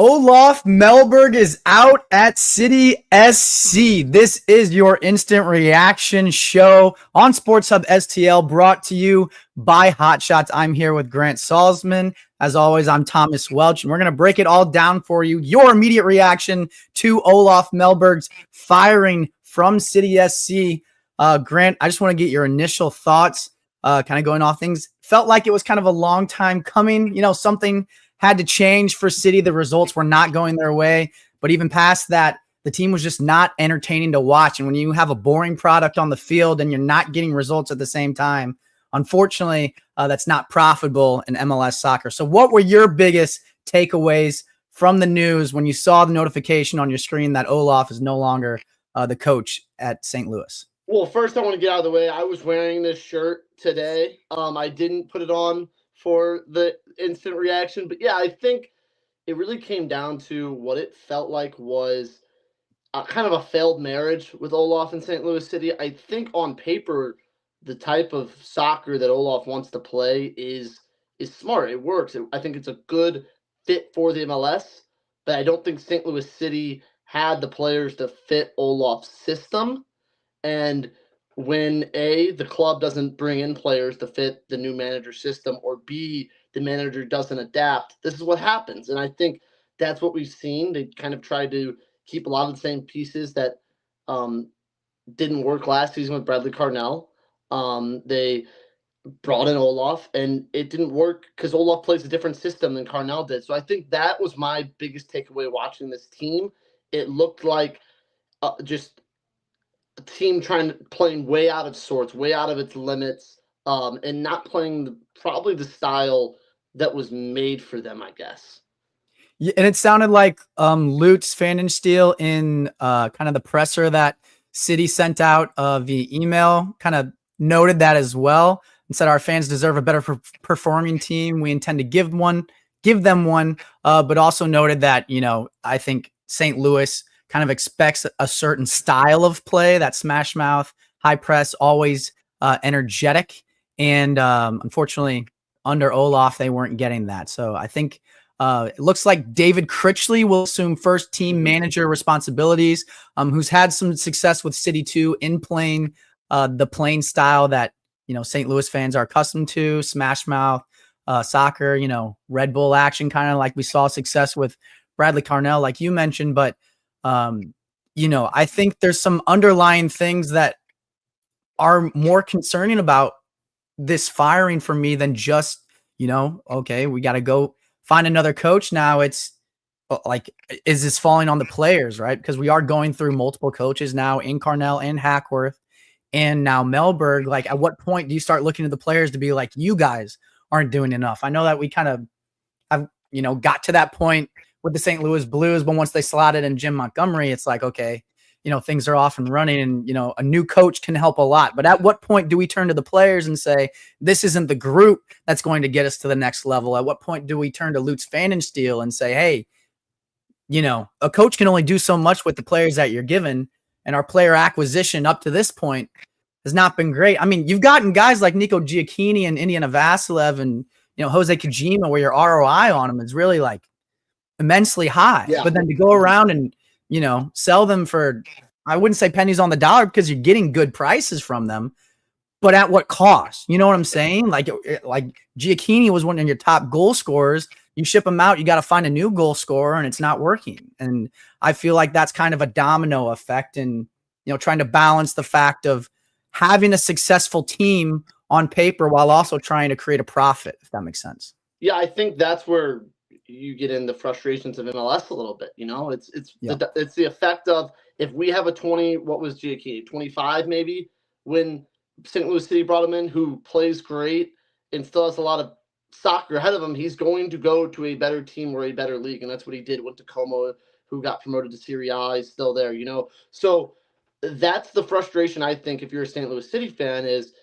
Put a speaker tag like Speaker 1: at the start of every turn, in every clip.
Speaker 1: Olof Mellberg is out at City SC. This is your instant reaction show on Sports Hub STL, brought to you by Hot Shots. I'm here with Grant Salzman. As always, I'm Thomas Welch, and we're going to break it all down for you. Your immediate reaction to Olof Mellberg's firing from City SC. Grant, I just want to get your initial thoughts, kind of going off things. Felt like it was kind of a long time coming, something had to change for City. The results were not going their way. But even past that, the team was just not entertaining to watch. And when you have a boring product on the field and you're not getting results at the same time, unfortunately, that's not profitable in MLS soccer. So what were your biggest takeaways from the news when you saw the notification on your screen that Olof is no longer the coach at St. Louis?
Speaker 2: Well, first I want to get out of the way. I was wearing this shirt today. I didn't put it on for the instant reaction, but yeah, I think it really came down to what it felt like was kind of a failed marriage with Olof in St. Louis City. I think on paper, the type of soccer that Olof wants to play is smart. It works. I think it's a good fit for the MLS, but I don't think St. Louis City had the players to fit Olof's system. And when A, the club doesn't bring in players to fit the new manager system, or B, the manager doesn't adapt, this is what happens. And I think that's what we've seen. They kind of tried to keep a lot of the same pieces that didn't work last season with Bradley Carnell. They brought in Olof, and it didn't work because Olof plays a different system than Carnell did. So I think that was my biggest takeaway watching this team. It looked like just a team playing way out of sorts, way out of its limits, and not playing probably the style that was made for them, I guess.
Speaker 1: Yeah, and it sounded like Lutz Pfannenstiel in kind of the presser that City sent out via email kind of noted that as well, and said our fans deserve a better performing team. We intend to give them one, but also noted that, I think St. Louis kind of expects a certain style of play, that smash mouth, high press, always energetic. And unfortunately, under Olof, they weren't getting that. So I think it looks like David Critchley will assume first team manager responsibilities, who's had some success with City 2 in playing the playing style that, St. Louis fans are accustomed to, smash mouth soccer, Red Bull action, kind of like we saw success with Bradley Carnell, like you mentioned. But I think there's some underlying things that are more concerning about this firing for me than just, okay, we got to go find another coach. Now it's like, is this falling on the players, right? Because we are going through multiple coaches now in Carnell and Hackworth and now Mellberg. Like, at what point do you start looking at the players to be like, you guys aren't doing enough? I know that we kind of have, got to that point with the St. Louis Blues, but once they slotted in Jim Montgomery, it's like, okay, things are off and running, and, a new coach can help a lot. But at what point do we turn to the players and say, this isn't the group that's going to get us to the next level? At what point do we turn to Lutz Pfannenstiel and say, hey, a coach can only do so much with the players that you're given, and our player acquisition up to this point has not been great. I mean, you've gotten guys like Nico Giacchini and Indiana Vasilev and, Jose Kojima, where your ROI on them is really like immensely high. Yeah. But then to go around and, sell them for, I wouldn't say pennies on the dollar, because you're getting good prices from them, but at what cost? You know what I'm saying? Like Giacchini was one of your top goal scorers. You ship him out, you got to find a new goal scorer, and it's not working. And I feel like that's kind of a domino effect, and, trying to balance the fact of having a successful team on paper while also trying to create a profit, if that makes sense.
Speaker 2: Yeah, I think that's where you get in the frustrations of MLS a little bit. It's the effect of, if we have a 20, what was Giacchini, 25 maybe, when St. Louis City brought him in, who plays great and still has a lot of soccer ahead of him, he's going to go to a better team or a better league, and that's what he did. Went to Como, who got promoted to Serie A, he's still there, So that's the frustration, I think, if you're a St. Louis City fan, is,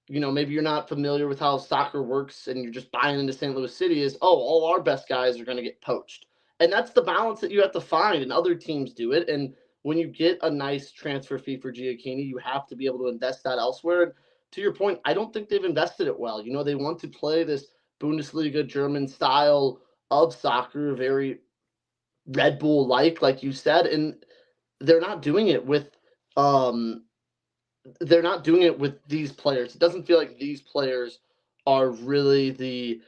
Speaker 2: maybe you're not familiar with how soccer works and you're just buying into St. Louis City, is, all our best guys are going to get poached. And that's the balance that you have to find, and other teams do it. And when you get a nice transfer fee for Giacchini, you have to be able to invest that elsewhere. And to your point, I don't think they've invested it well. They want to play this Bundesliga German style of soccer, very Red Bull like you said, and they're not doing it with um they're not doing it with these players. It doesn't feel like these players are really the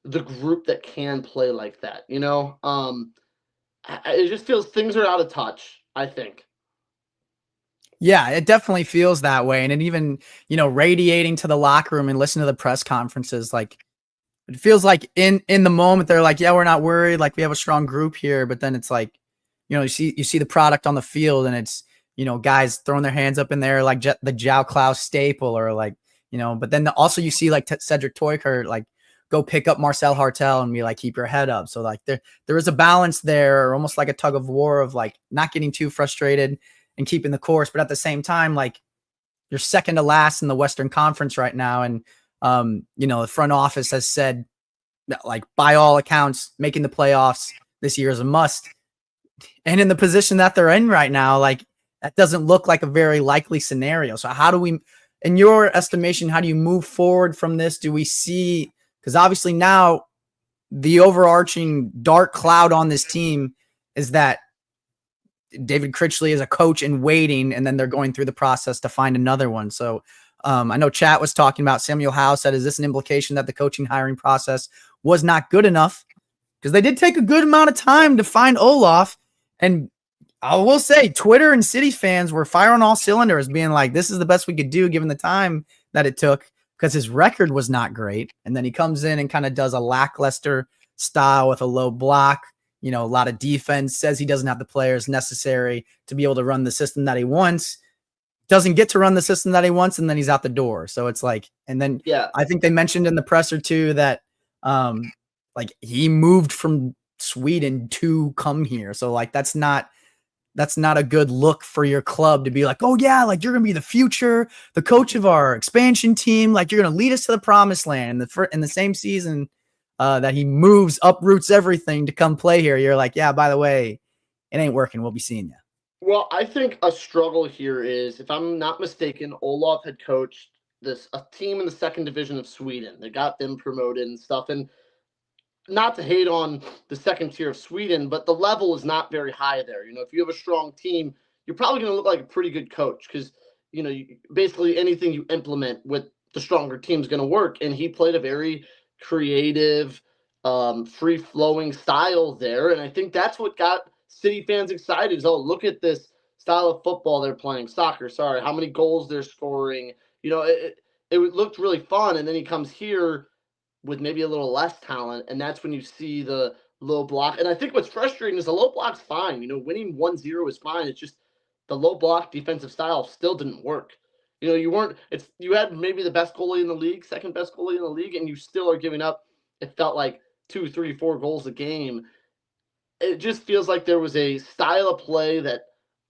Speaker 2: group that can play like that, you know? It just feels things are out of touch, I think.
Speaker 1: Yeah, it definitely feels that way. And it even, radiating to the locker room and listen to the press conferences, like it feels like in the moment they're like, yeah, we're not worried, like we have a strong group here. But then it's like, you see the product on the field, and it's, guys throwing their hands up in there like the Jow Klaus staple, or like, but then also you see like Cedric Toyker like go pick up Marcel Hartel and be like, keep your head up. So like there is a balance there, almost like a tug of war of like not getting too frustrated and keeping the course, but at the same time, like you're second to last in the Western Conference right now. And the front office has said that, like, by all accounts, making the playoffs this year is a must. And in the position that they're in right now, like that doesn't look like a very likely scenario. So how do we, in your estimation, how do you move forward from this? Do we see, because obviously now the overarching dark cloud on this team is that David Critchley is a coach in waiting, and then they're going through the process to find another one. So I know Chat was talking about Samuel Howe said, is this an implication that the coaching hiring process was not good enough? Because they did take a good amount of time to find Olof. And I will say Twitter and City fans were firing all cylinders, being like, this is the best we could do given the time that it took, because his record was not great. And then he comes in and kind of does a lackluster style with a low block, a lot of defense, says he doesn't have the players necessary to be able to run the system that he wants, doesn't get to run the system that he wants, and then he's out the door. So it's like, and then I think they mentioned in the presser too that like he moved from Sweden to come here. So like that's not a good look for your club to be like, oh yeah, like you're gonna be the future, the coach of our expansion team, like you're gonna lead us to the promised land. In the same season that he moves, uproots everything to come play here, you're like, yeah, by the way, it ain't working. We'll be seeing you.
Speaker 2: Well, I think a struggle here is, if I'm not mistaken, Olof had coached a team in the second division of Sweden. They got them promoted and stuff. And not to hate on the second tier of Sweden, but the level is not very high there. If you have a strong team, you're probably going to look like a pretty good coach, because basically anything you implement with the stronger team is going to work. And he played a very creative, free-flowing style there, and I think that's what got City fans excited. Is, oh, look at this style of football they're playing, soccer. Sorry, how many goals they're scoring. It looked really fun, and then he comes here with maybe a little less talent, and that's when you see the low block. And I think what's frustrating is the low block's fine. Winning 1-0 is fine. It's just the low block defensive style still didn't work. You had maybe the best goalie in the league, second best goalie in the league, and you still are giving up, it felt like 2, 3, 4 goals a game. It just feels like there was a style of play that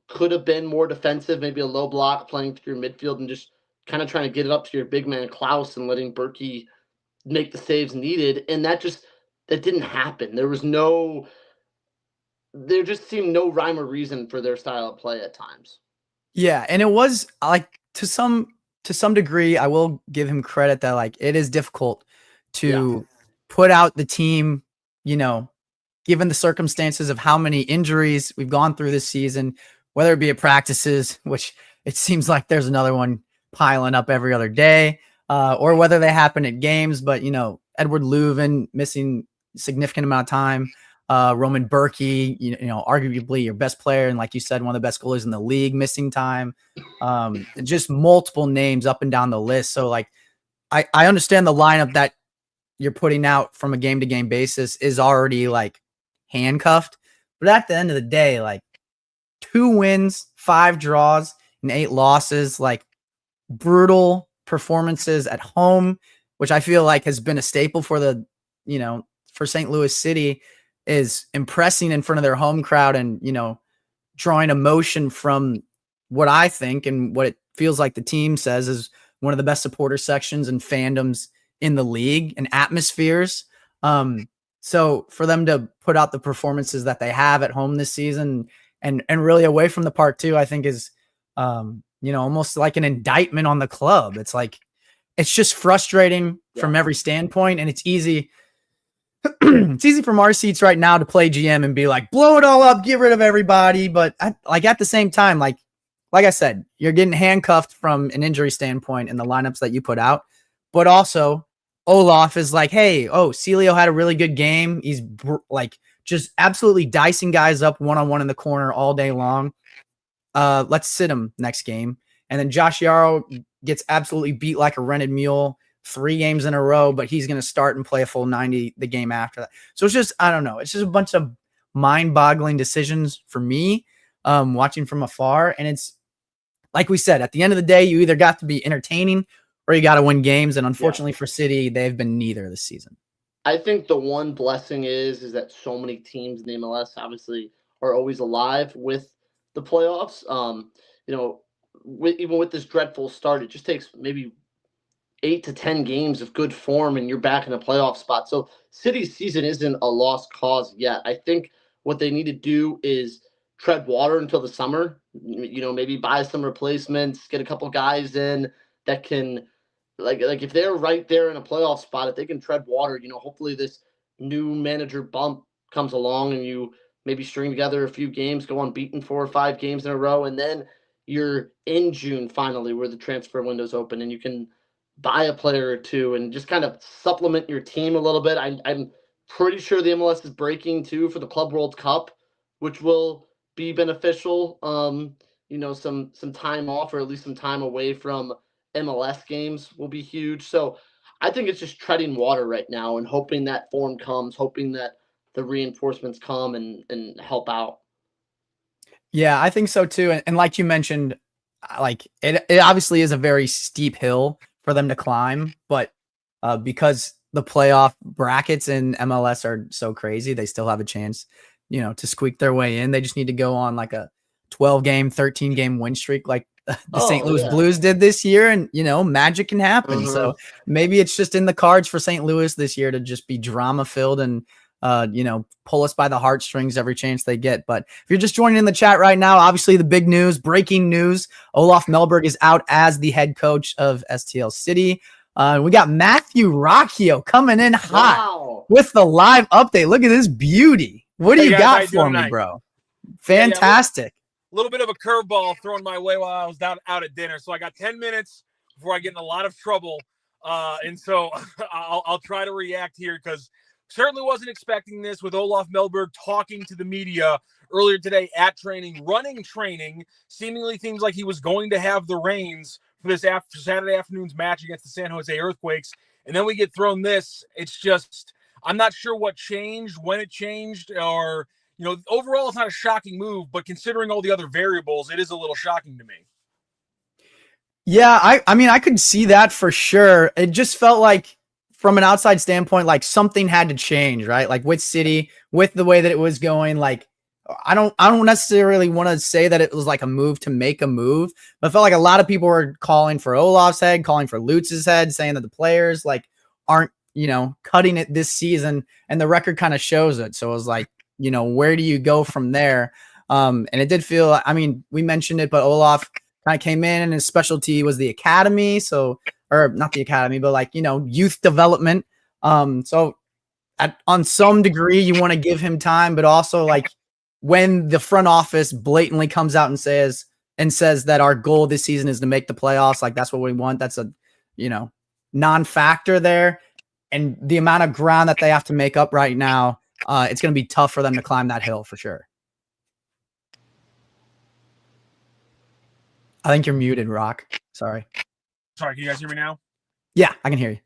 Speaker 2: could have been more defensive, maybe a low block playing through your midfield and just kind of trying to get it up to your big man Klaus and letting Berkey make the saves needed. And that didn't happen. There just seemed no rhyme or reason for their style of play at times.
Speaker 1: Yeah, and it was like to some degree, I will give him credit that like it is difficult to put out the team, given the circumstances of how many injuries we've gone through this season, whether it be at practices, which it seems like there's another one piling up every other day, or whether they happen at games. But, Edward Leuven missing a significant amount of time, Roman Berkey, arguably your best player, and like you said, one of the best goalies in the league, missing time. Just multiple names up and down the list. So like, I understand the lineup that you're putting out from a game-to-game basis is already like handcuffed. But at the end of the day, like 2 wins, 5 draws, and 8 losses, like brutal performances at home, which I feel like has been a staple for for St. Louis City, is impressing in front of their home crowd and, drawing emotion from what I think and what it feels like the team says is one of the best supporter sections and fandoms in the league and atmospheres. So for them to put out the performances that they have at home this season and really away from the park too, I think is, almost like an indictment on the club. It's like, it's just frustrating from every standpoint. And it's easy it's easy from our seats right now to play GM and be like, blow it all up, get rid of everybody. But at the same time, like I said, you're getting handcuffed from an injury standpoint in the lineups that you put out. But also, Olof is like, hey, Celio had a really good game. He's like just absolutely dicing guys up one-on-one in the corner all day long. Let's sit him next game. And then Josh Yarrow gets absolutely beat like a rented mule 3 games in a row, but he's going to start and play a full 90 the game after that. So it's just, I don't know. It's just a bunch of mind-boggling decisions for me watching from afar. And it's like we said, at the end of the day, you either got to be entertaining or you got to win games. And unfortunately for City, they've been neither this season.
Speaker 2: I think the one blessing is that so many teams in the MLS obviously are always alive with the playoffs. Even with this dreadful start, it just takes maybe 8 to 10 games of good form and you're back in a playoff spot. So City's season isn't a lost cause yet. I think what they need to do is tread water until the summer, maybe buy some replacements, get a couple guys in that can like if they're right there in a playoff spot, if they can tread water, hopefully this new manager bump comes along and you maybe string together a few games, go unbeaten 4 or 5 games in a row, and then you're in June finally where the transfer window's open and you can buy a player or two and just kind of supplement your team a little bit. I'm pretty sure the MLS is breaking too for the Club World Cup, which will be beneficial. Some time off or at least some time away from MLS games will be huge. So I think it's just treading water right now and hoping that form comes, hoping that the reinforcements come and help out.
Speaker 1: Yeah, I think so too. And like you mentioned, like it obviously is a very steep hill for them to climb, but because the playoff brackets in MLS are so crazy, they still have a chance, to squeak their way in. They just need to go on like a 12-game, 13-game win streak like the St. Louis Blues did this year, and magic can happen. So maybe it's just in the cards for St. Louis this year to just be drama filled and pull us by the heartstrings every chance they get. But if you're just joining in the chat right now, obviously the big news, breaking news, Olof Mellberg is out as the head coach of STL City. We got Matthew Rocchio coming in hot with the live update. Look at this beauty. What do you got for me, bro? Fantastic.
Speaker 3: A little bit of a curveball thrown my way while I was out at dinner. So I got 10 minutes before I get in a lot of trouble. And so I'll try to react here because certainly wasn't expecting this with Olof Mellberg talking to the media earlier today at training, running training, seemingly seems like he was going to have the reins for this Saturday afternoon's match against the San Jose Earthquakes. And then we get thrown this. It's just, I'm not sure what changed, when it changed, or, overall it's not a shocking move, but considering all the other variables, it is a little shocking to me.
Speaker 1: Yeah, I mean, I could see that for sure. It just felt like, from an outside standpoint, like something had to change, right? Like with City, with the way that it was going, like I don't necessarily want to say that it was like a move to make a move, but I felt like a lot of people were calling for Olaf's head, calling for Lutz's head, saying that the players like aren't, cutting it this season, and the record kind of shows it. So it was like, where do you go from there? And it did feel, I mean, we mentioned it, but Olaf kind of came in and his specialty was the academy. So, or not the academy, but like, youth development. So on some degree, you want to give him time, but also like when the front office blatantly comes out and says that our goal this season is to make the playoffs, like that's what we want. That's a, non-factor there. And the amount of ground that they have to make up right now, it's going to be tough for them to climb that hill for sure. I think you're muted, Rock. Sorry,
Speaker 3: can you guys hear me now?
Speaker 1: Yeah, I can hear you.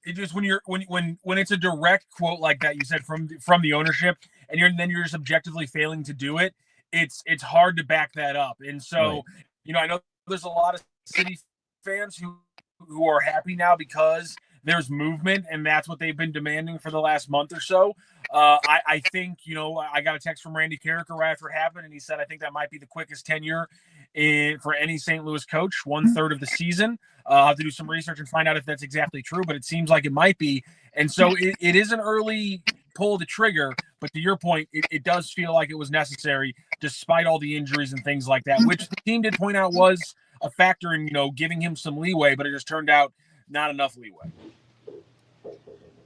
Speaker 3: It just when it's a direct quote like that you said from the ownership, and you're just objectively failing to do it, it's hard to back that up. And so, right. I know there's a lot of City fans who are happy now because there's movement, and that's what they've been demanding for the last month or so. I think, I got a text from Randy Carricker right after it happened, and he said, I think that might be the quickest tenure for any St. Louis coach, 1/3 of the season. I'll have to do some research and find out if that's exactly true, but it seems like it might be. And so it is an early pull to trigger, but to your point, it does feel like it was necessary despite all the injuries and things like that, which the team did point out was a factor in, giving him some leeway, but it just turned out not enough leeway.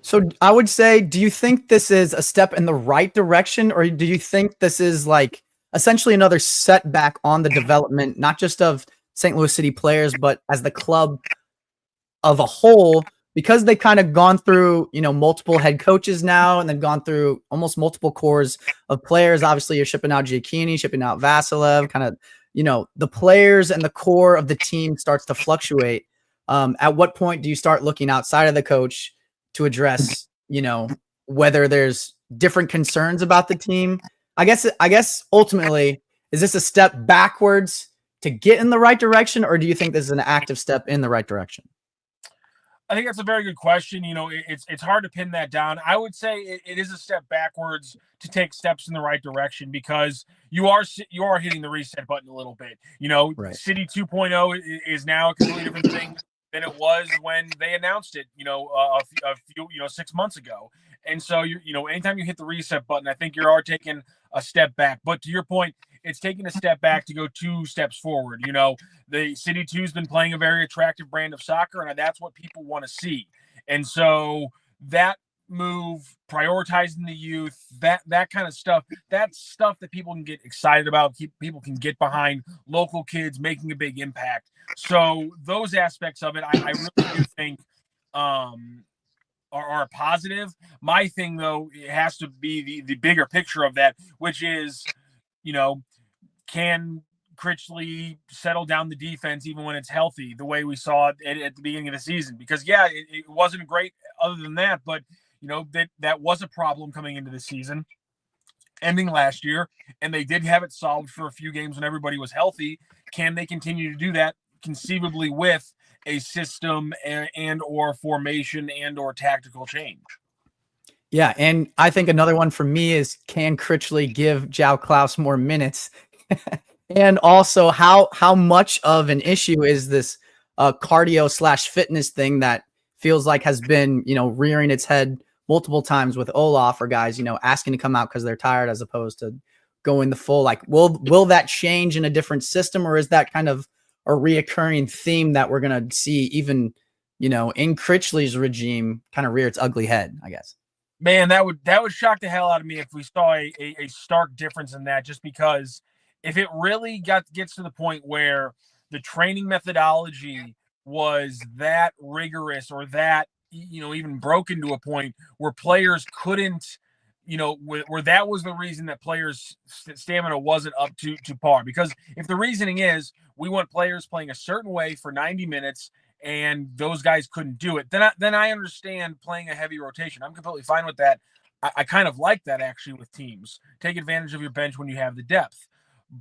Speaker 1: So I would say, do you think this is a step in the right direction, or do you think this is like essentially another setback on the development, not just of St. Louis City players, but as the club of a whole, because they kind of gone through, multiple head coaches now, and then gone through almost multiple cores of players. Obviously, you're shipping out Giacchini, shipping out Vasilev, kind of, the players and the core of the team starts to fluctuate. At what point do you start looking outside of the coach to address, whether there's different concerns about the team? I guess ultimately, is this a step backwards to get in the right direction, or do you think this is an active step in the right direction?
Speaker 3: I think that's a very good question. It's hard to pin that down. I would say it is a step backwards to take steps in the right direction, because you are hitting the reset button a little bit.
Speaker 1: Right.
Speaker 3: City 2.0 is now a completely different thing than it was when they announced it. A few 6 months ago. And so anytime you hit the reset button, I think you are taking a step back. But to your point, it's taking a step back to go 2 steps forward. The City 2 has been playing a very attractive brand of soccer, and that's what people want to see. And so that move, prioritizing the youth, that kind of stuff, that's stuff that people can get excited about, people can get behind, local kids making a big impact. So those aspects of it, I really do think are a positive. My thing, though, it has to be the bigger picture of that, which is, can Critchley settle down the defense even when it's healthy, the way we saw it at the beginning of the season? Because it wasn't great other than that, but that was a problem coming into the season, ending last year, and they did have it solved for a few games when everybody was healthy. Can they continue to do that, conceivably, with a system and or formation and or tactical change?
Speaker 1: Yeah, and I think another one for me is, can Critchley give João Klaus more minutes? And also, how much of an issue is this cardio/fitness thing that feels like has been, rearing its head multiple times with Olof, or guys, asking to come out because they're tired, as opposed to going the full, like, will that change in a different system, or is that kind of a reoccurring theme that we're going to see even, in Critchley's regime kind of rear its ugly head, I guess?
Speaker 3: Man, that would shock the hell out of me if we saw a stark difference in that, just because if it really gets to the point where the training methodology was that rigorous, or that, even broken to a point where players couldn't, where that was the reason that players' stamina wasn't up to par. Because if the reasoning is we want players playing a certain way for 90 minutes and those guys couldn't do it, then I understand playing a heavy rotation. I'm completely fine with that. I kind of like that, actually, with teams. Take advantage of your bench when you have the depth.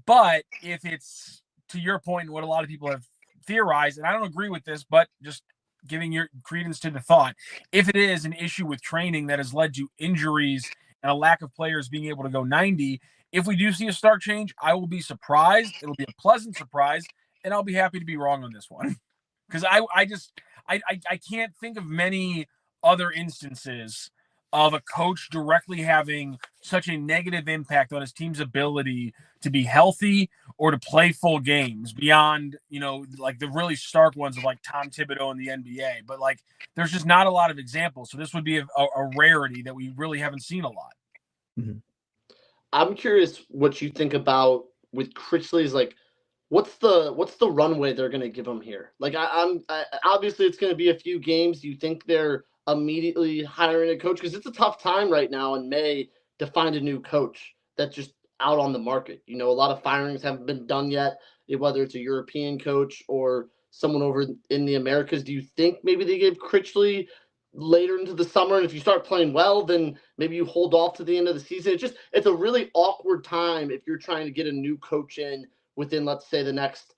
Speaker 3: But if it's, to your point, what a lot of people have theorized, and I don't agree with this, but just giving your credence to the thought, if it is an issue with training that has led to injuries and a lack of players being able to go 90, if we do see a stark change, I will be surprised. It'll be a pleasant surprise, and I'll be happy to be wrong on this one. Because I can't think of many other instances of a coach directly having such a negative impact on his team's ability to be healthy or to play full games, beyond, like the really stark ones of like Tom Thibodeau in the NBA. But like, there's just not a lot of examples. So this would be a rarity that we really haven't seen a lot.
Speaker 2: Mm-hmm. I'm curious what you think about with Critchley's, like, what's the runway they're going to give him here? Like, I obviously it's going to be a few games. Do you think they're immediately hiring a coach? Because it's a tough time right now in May to find a new coach that's just out on the market. A lot of firings haven't been done yet, whether it's a European coach or someone over in the Americas. Do you think maybe they give Critchley later into the summer, and if you start playing well, then maybe you hold off to the end of the season? It's a really awkward time if you're trying to get a new coach in within, let's say, the next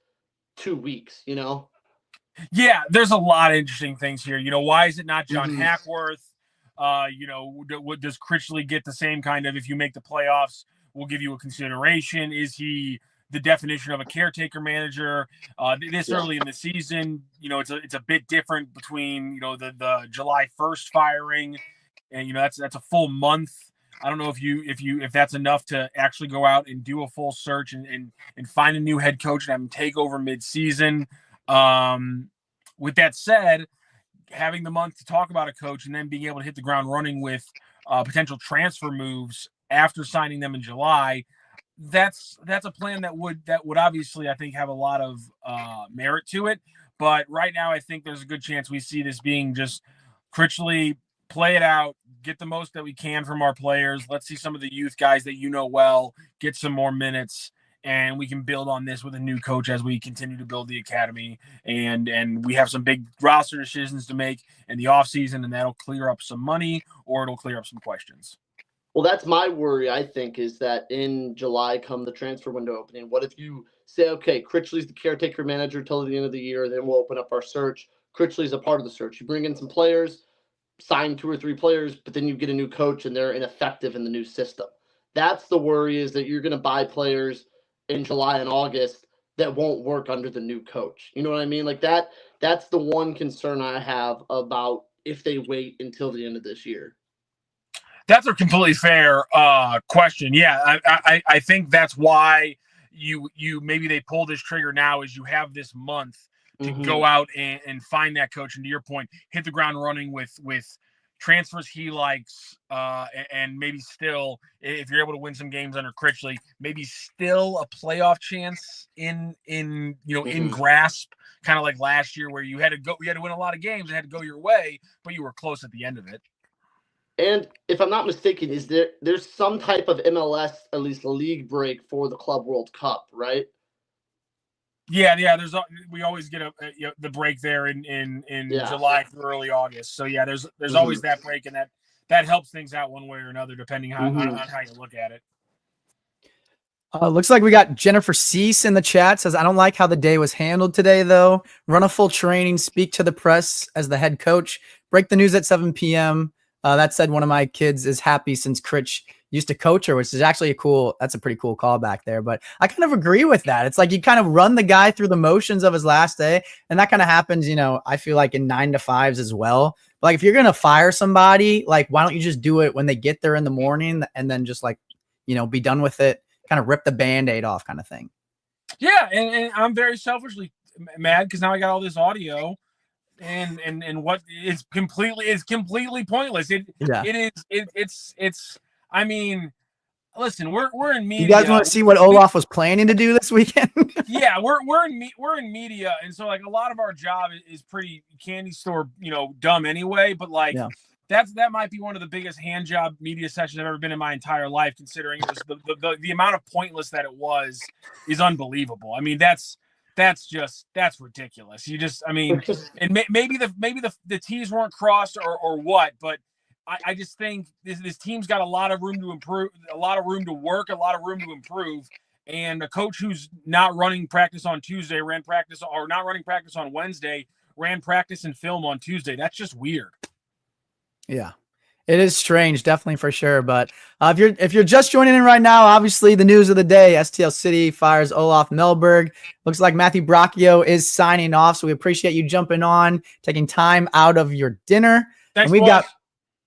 Speaker 2: 2 weeks,
Speaker 3: Yeah, there's a lot of interesting things here. Why is it not John Hackworth? Does Critchley get the same kind of, if you make the playoffs, we'll give you a consideration? Is he the definition of a caretaker manager this early in the season? It's a bit different between, the July 1st firing, and, that's a full month. I don't know if that's enough to actually go out and do a full search and find a new head coach and have him take over mid-season. With that said, having the month to talk about a coach and then being able to hit the ground running with potential transfer moves after signing them in July, that's a plan that would obviously, I think, have a lot of merit to it. But right now, I think there's a good chance we see this being just Critchley, play it out, get the most that we can from our players. Let's see some of the youth guys that you know well get some more minutes, and we can build on this with a new coach as we continue to build the academy. And we have some big roster decisions to make in the offseason, and that'll clear up some money or it'll clear up some questions.
Speaker 2: Well, that's my worry, I think, is that in July, come the transfer window opening, what if you say, okay, Critchley's the caretaker manager till the end of the year, then we'll open up our search. Critchley's a part of the search. You bring in some players, sign 2 or 3 players, but then you get a new coach and they're ineffective in the new system. That's the worry, is that you're going to buy players in July and August that won't work under the new coach. You know what I mean? Like that's the one concern I have about if they wait until the end of this year.
Speaker 3: That's a completely fair question. Yeah, I think that's why you maybe they pull this trigger now, is you have this month to go out and find that coach. And to your point, hit the ground running with transfers he likes, and maybe still, if you're able to win some games under Critchley, maybe still a playoff chance in grasp, kind of like last year where you had to win a lot of games, it had to go your way, but you were close at the end of it.
Speaker 2: And if I'm not mistaken, there's some type of MLS, at least a league break for the Club World Cup, right?
Speaker 3: Yeah. We always get the break there in July through early August. So yeah, there's always that break, and that helps things out one way or another, depending on how you look at it.
Speaker 1: Looks like we got Jennifer Cease in the chat. Says, I don't like how the day was handled today, though. Run a full training, speak to the press as the head coach, break the news at 7 p.m. That said, one of my kids is happy since Critch used to coach her, which is actually that's a pretty cool callback there. But I kind of agree with that. It's like you kind of run the guy through the motions of his last day. And that kind of happens, I feel like in 9 to 5s as well. But like if you're going to fire somebody, like why don't you just do it when they get there in the morning and then just like, be done with it, kind of rip the Band-Aid off kind of thing.
Speaker 3: Yeah. And I'm very selfishly mad because now I got all this audio. And what is completely pointless. It's I mean, listen, we're in media.
Speaker 1: You guys want to see what Olof was planning to do this weekend?
Speaker 3: Yeah, we're in media, and so like a lot of our job is pretty candy store, dumb anyway, but like that might be one of the biggest hand job media sessions I've ever been in my entire life, considering it was the amount of pointless that it was is unbelievable. I mean, that's ridiculous. And maybe the T's weren't crossed or what, but I just think this team's got a lot of room to improve, a lot of room to work, a lot of room to improve. And a coach who's not running practice on Tuesday not running practice on Wednesday, ran practice and film on Tuesday. That's just weird. Yeah.
Speaker 1: It is strange, definitely for sure. But if you're just joining in right now, obviously the news of the day: STL City fires Olof Mellberg. Looks like Matthew Bracchio is signing off. So we appreciate you jumping on, taking time out of your dinner.
Speaker 3: Thanks,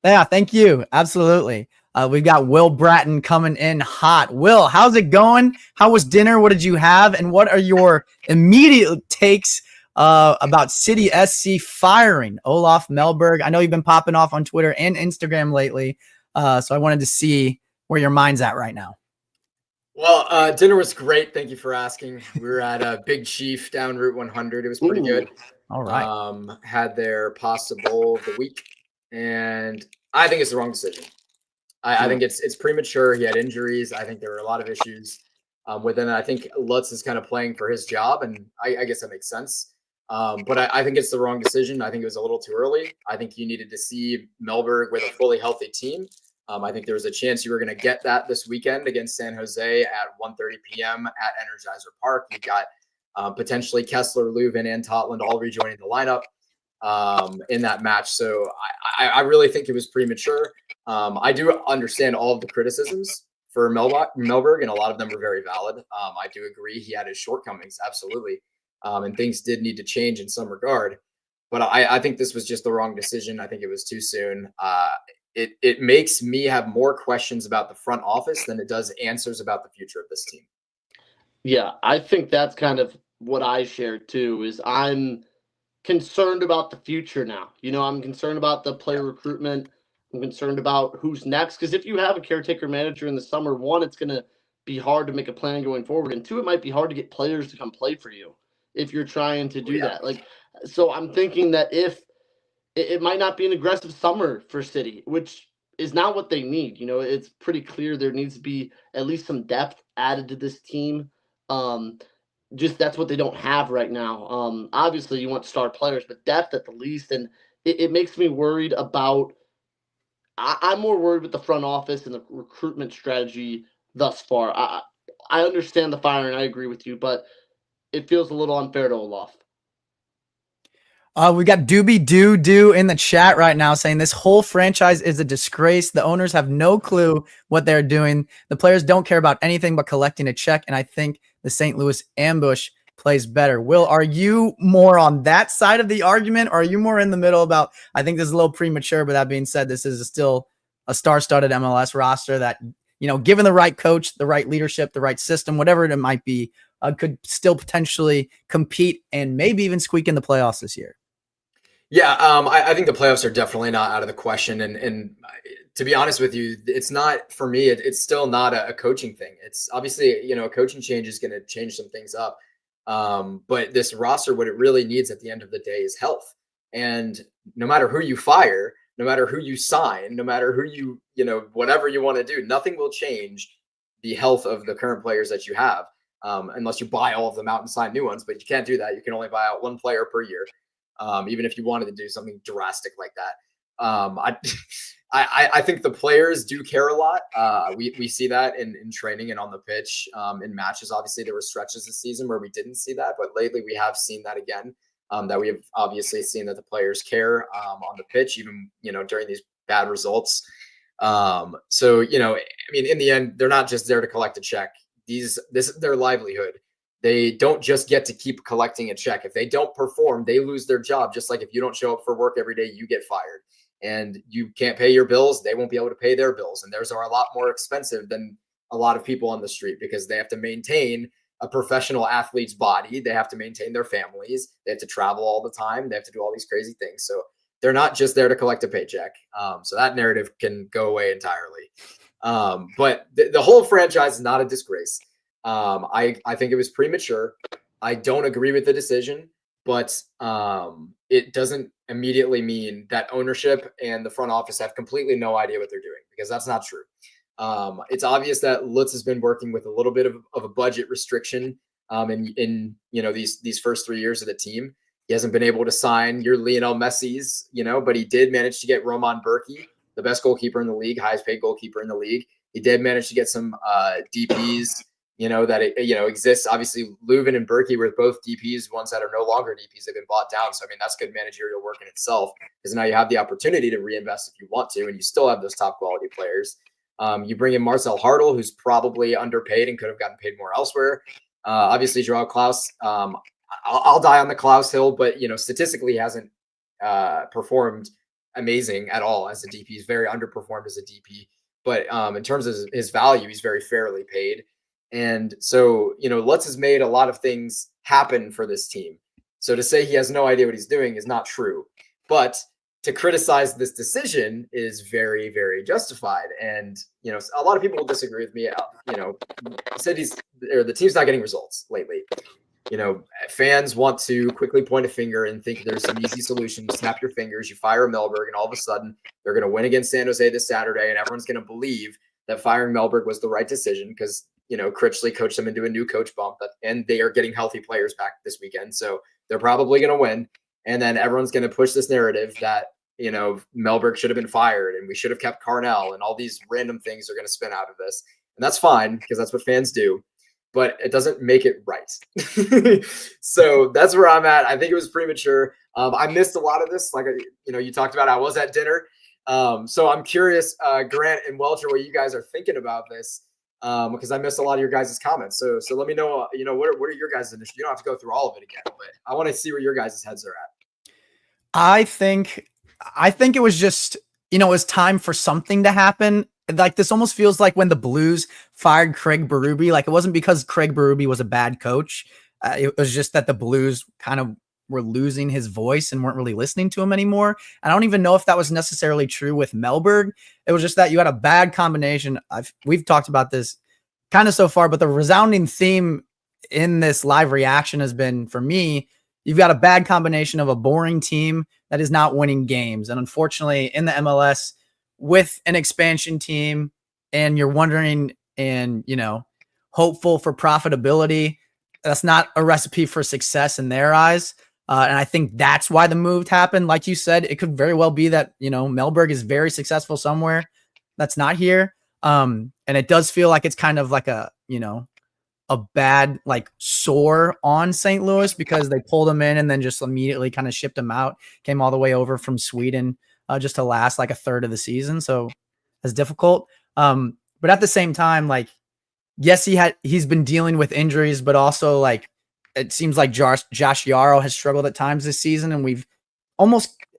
Speaker 1: and thank you. Absolutely. We've got Will Bratton coming in hot. Will, how's it going? How was dinner? What did you have? And what are your immediate takes about City SC firing Olof Mellberg? I know you've been popping off on Twitter and Instagram lately, so I wanted to see where your mind's at right now.
Speaker 4: Well, dinner was great. Thank you for asking. We were at Big Chief down Route 100. It was pretty good.
Speaker 1: All right.
Speaker 4: Had their pasta bowl of the week, and I think it's the wrong decision. I think it's premature. He had injuries. I think there were a lot of issues with him. I think Lutz is kind of playing for his job, and I guess that makes sense. But I think it's the wrong decision. I think it was a little too early. I think you needed to see Mellberg with a fully healthy team. I think there was a chance you were going to get that this weekend against San Jose at 1:30 p.m. at Energizer Park. You got potentially Kessler, Leuven, and Totland all rejoining the lineup in that match. So I really think it was premature. I do understand all of the criticisms for Mellberg, and a lot of them are very valid. I do agree he had his shortcomings, absolutely. And things did need to change in some regard. But I think this was just the wrong decision. I think it was too soon. It makes me have more questions about the front office than it does answers about the future of this team.
Speaker 2: Yeah, I think that's kind of what I shared too, is I'm concerned about the future now. I'm concerned about the player recruitment. I'm concerned about who's next. Because if you have a caretaker manager in the summer, one, it's going to be hard to make a plan going forward. And two, it might be hard to get players to come play for you if you're trying to do that. So I'm thinking that if it might not be an aggressive summer for City, which is not what they need. It's pretty clear there needs to be at least some depth added to this team. Just that's what they don't have right now. Obviously, you want star players, but depth at the least. And it makes me worried about. I'm more worried with the front office and the recruitment strategy thus far. I understand the firing. I agree with you, but it feels a little unfair to Olof.
Speaker 1: We got Doobie Doo in the chat right now saying this whole franchise is a disgrace. The owners have no clue what they're doing. The players don't care about anything but collecting a check. And I think the St. Louis ambush plays better. Will, are you more on that side of the argument, or are you more in the middle about, I think this is a little premature, but that being said, this is still a star-studded MLS roster that, given the right coach, the right leadership, the right system, whatever it might be, could still potentially compete and maybe even squeak in the playoffs this year?
Speaker 4: Yeah, I think the playoffs are definitely not out of the question. And to be honest with you, it's not, for me, it's still not a coaching thing. It's obviously, a coaching change is going to change some things up. But this roster, what it really needs at the end of the day is health. And no matter who you fire, no matter who you sign, no matter who you whatever you want to do, nothing will change the health of the current players that you have, unless you buy all of them out and sign new ones. But you can't do that. You can only buy out one player per year. Even if you wanted to do something drastic like that. I think the players do care a lot. We see that in training and on the pitch, in matches. Obviously, there were stretches this season where we didn't see that, but lately we have seen that again, that we have obviously seen that the players care on the pitch, even, during these bad results. So, in the end, they're not just there to collect a check. This is their livelihood. They don't just get to keep collecting a check. If they don't perform, they lose their job. Just like if you don't show up for work every day, you get fired. And you can't pay your bills, they won't be able to pay their bills. And theirs are a lot more expensive than a lot of people on the street, because they have to maintain a professional athlete's body. They have to maintain their families. They have to travel all the time. They have to do all these crazy things. So they're not just there to collect a paycheck. So that narrative can go away entirely. But the whole franchise is not a disgrace. I think it was premature. I don't agree with the decision, but it doesn't immediately mean that ownership and the front office have completely no idea what they're doing, because that's not true. It's obvious that Lutz has been working with a little bit of a budget restriction in these first 3 years of the team. He hasn't been able to sign your Lionel Messi's, but he did manage to get Roman Berkey, the best goalkeeper in the league, highest paid goalkeeper in the league. He did manage to get some DPs, that exists. Obviously, Leuven and Berkey were both DPs, ones that are no longer DPs. They've been bought down. So, that's good managerial work in itself, because now you have the opportunity to reinvest if you want to, and you still have those top quality players. You bring in Marcel Hartl, who's probably underpaid and could have gotten paid more elsewhere. Obviously, Joao Klaus, I'll die on the Klaus hill, but, statistically he hasn't performed amazing at all as a DP. He's very underperformed as a DP. But in terms of his value, he's very fairly paid. And so, Lutz has made a lot of things happen for this team. So to say he has no idea what he's doing is not true. But to criticize this decision is very, very justified. And, a lot of people will disagree with me. The team's not getting results lately. Fans want to quickly point a finger and think there's some easy solution. You snap your fingers, you fire Mellberg, and all of a sudden they're going to win against San Jose this Saturday, and everyone's going to believe that firing Mellberg was the right decision because, Critchley coached them into a new coach bump, and they are getting healthy players back this weekend. So they're probably going to win. And then everyone's going to push this narrative that, Mellberg should have been fired and we should have kept Carnell, and all these random things are going to spin out of this. And that's fine, because that's what fans do, but it doesn't make it right. So that's where I'm at. I think it was premature. I missed a lot of this. Like, you talked about, I was at dinner. So I'm curious, Grant and Welcher, what you guys are thinking about this. Because I missed a lot of your guys' comments. So let me know, what are your guys' initiatives? You don't have to go through all of it again, but I want to see where your guys' heads are at.
Speaker 1: I think it was just, it was time for something to happen. Like, this almost feels like when the Blues fired Craig Berube. Like, it wasn't because Craig Berube was a bad coach. It was just that the Blues kind of were losing his voice and weren't really listening to him anymore. I don't even know if that was necessarily true with Mellberg. It was just that you had a bad combination. We've talked about this kind of so far, but the resounding theme in this live reaction has been, for me, you've got a bad combination of a boring team that is not winning games. And unfortunately, in the MLS with an expansion team, and you're wondering and, hopeful for profitability, that's not a recipe for success in their eyes. And I think that's why the move happened. Like you said, it could very well be that, Mellberg is very successful somewhere that's not here. And it does feel like it's kind of like a bad sore on St. Louis, because they pulled him in and then just immediately kind of shipped him out, came all the way over from Sweden just to last like a third of the season. So it's difficult. But at the same time, yes, he's been dealing with injuries, but also it seems like Josh Yarrow has struggled at times this season. And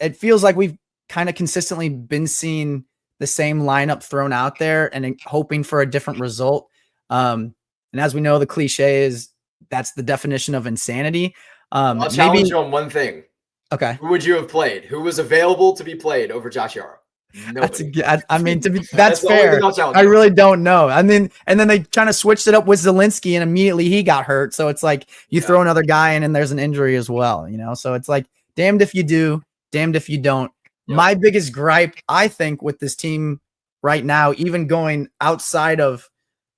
Speaker 1: it feels like we've kind of consistently been seeing the same lineup thrown out there and hoping for a different result. And as we know, the cliche is that's the definition of insanity.
Speaker 4: I'll challenge you on one thing.
Speaker 1: Okay.
Speaker 4: Who would you have played? Who was available to be played over Josh Yarrow? Nobody.
Speaker 1: That's fair. I really don't know. I mean, and then they kind of switched it up with Zelensky, and immediately he got hurt. So it's like you throw another guy in, and there's an injury as well. So it's like damned if you do, damned if you don't. Yep. My biggest gripe, I think, with this team right now, even going outside of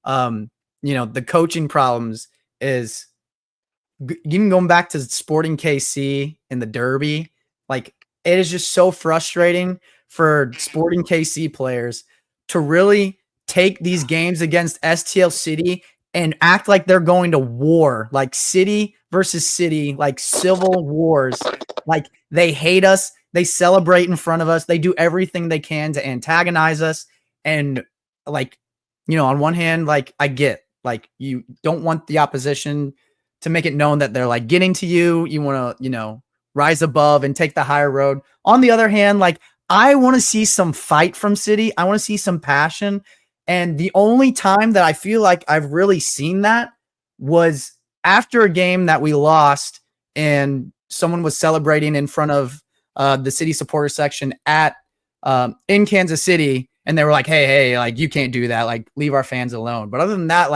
Speaker 1: the coaching problems, is even going back to Sporting KC in the Derby. It is just so frustrating for Sporting KC players to really take these games against STL City and act like they're going to war, like city versus city, like civil wars. They hate us. They celebrate in front of us. They do everything they can to antagonize us. And on one hand, I get, you don't want the opposition to make it known that they're getting to you. You want to, rise above and take the higher road. On the other hand, I want to see some fight from City. I want to see some passion. And the only time that I feel like I've really seen that was after a game that we lost and someone was celebrating in front of the City supporter section in Kansas City. And they were like, hey, you can't do that. Leave our fans alone. But other than that,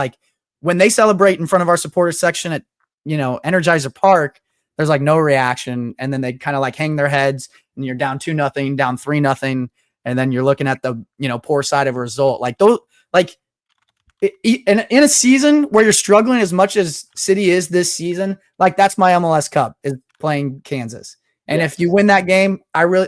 Speaker 1: when they celebrate in front of our supporter section at, Energizer Park, there's no reaction. And then they kind of hang their heads, and you're down 2-0, down 3-0. And then you're looking at the, poor side of a result. In a season where you're struggling as much as City is this season, that's my MLS Cup, is playing Kansas. And if you win that game, I really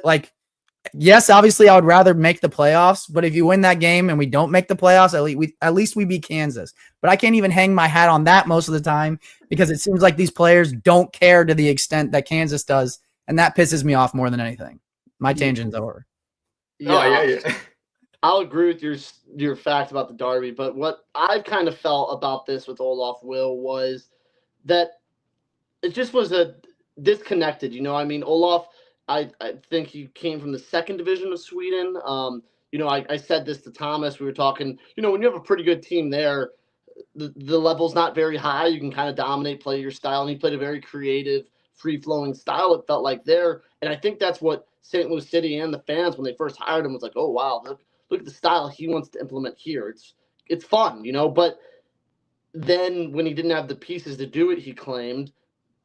Speaker 1: yes, obviously I would rather make the playoffs, but if you win that game and we don't make the playoffs, at least we beat Kansas. But I can't even hang my hat on that most of the time, because it seems like these players don't care to the extent that Kansas does, and that pisses me off more than anything. My tangent's over.
Speaker 2: Yeah. I'll agree with your fact about the Derby, but what I've kind of felt about this with Olof was that it just was a disconnected. Olof, I think he came from the second division of Sweden. I said this to Thomas. We were talking, when you have a pretty good team there, the level's not very high. You can kind of dominate, play your style. And he played a very creative, free-flowing style, it felt like there. And I think that's what St. Louis City and the fans, when they first hired him, was like, oh, wow, look at the style he wants to implement here. It's fun, But then when he didn't have the pieces to do it, he claimed,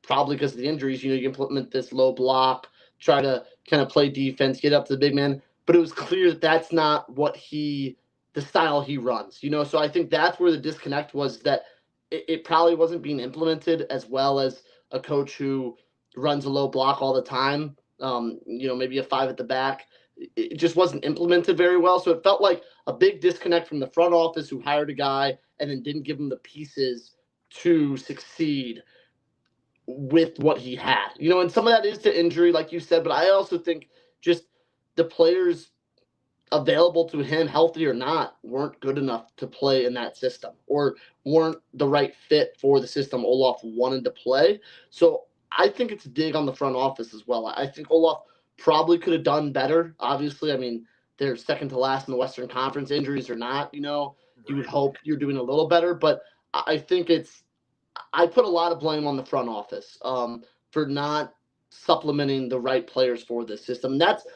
Speaker 2: probably because of the injuries, you implement this low block, try to kind of play defense, get up to the big man. But it was clear that that's not what the style he runs, So I think that's where the disconnect was, that it probably wasn't being implemented as well as a coach who runs a low block all the time. Maybe a 5 at the back. It just wasn't implemented very well. So it felt like a big disconnect from the front office, who hired a guy and then didn't give him the pieces to succeed with what he had, and some of that is to injury, like you said, but I also think just the players available to him, healthy or not, weren't good enough to play in that system, or weren't the right fit for the system Olof wanted to play. So I think it's a dig on the front office as well. I think Olof probably could have done better. Obviously, they're second to last in the Western Conference, injuries or not, you would hope you're doing a little better, but I think I put a lot of blame on the front office for not supplementing the right players for this system. That's,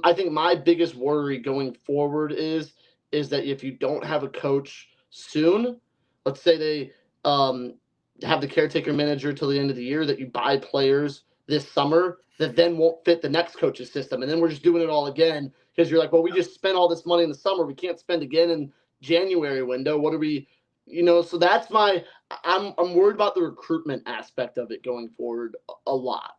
Speaker 2: I think, my biggest worry going forward is that if you don't have a coach soon, let's say they have the caretaker manager till the end of the year, that you buy players this summer that then won't fit the next coach's system, and then we're just doing it all again because you're like, well, we just spent all this money in the summer, we can't spend again in January window. What are we, So that's I'm worried about the recruitment aspect of it going forward a lot.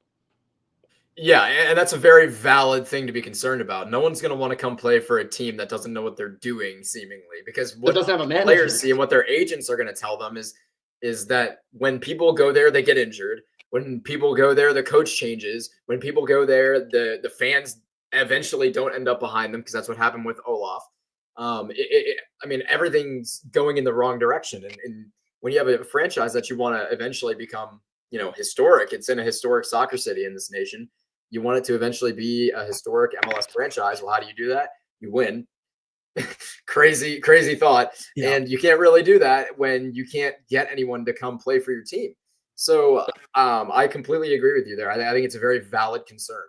Speaker 4: Yeah, and that's a very valid thing to be concerned about. No one's going to want to come play for a team that doesn't know what they're doing, seemingly, because what
Speaker 2: doesn't have a manager.
Speaker 4: Players see and what their agents are going to tell them is that when people go there, they get injured. When people go there, the coach changes. When people go there, the fans eventually don't end up behind them, because that's what happened with Olaf. I mean, everything's going in the wrong direction. And when you have a franchise that you want to eventually become, historic, it's in a historic soccer city in this nation. You want it to eventually be a historic MLS franchise. Well, how do you do that? You win. crazy thought. Yeah. And you can't really do that when you can't get anyone to come play for your team. So I completely agree with you there. I think it's a very valid concern.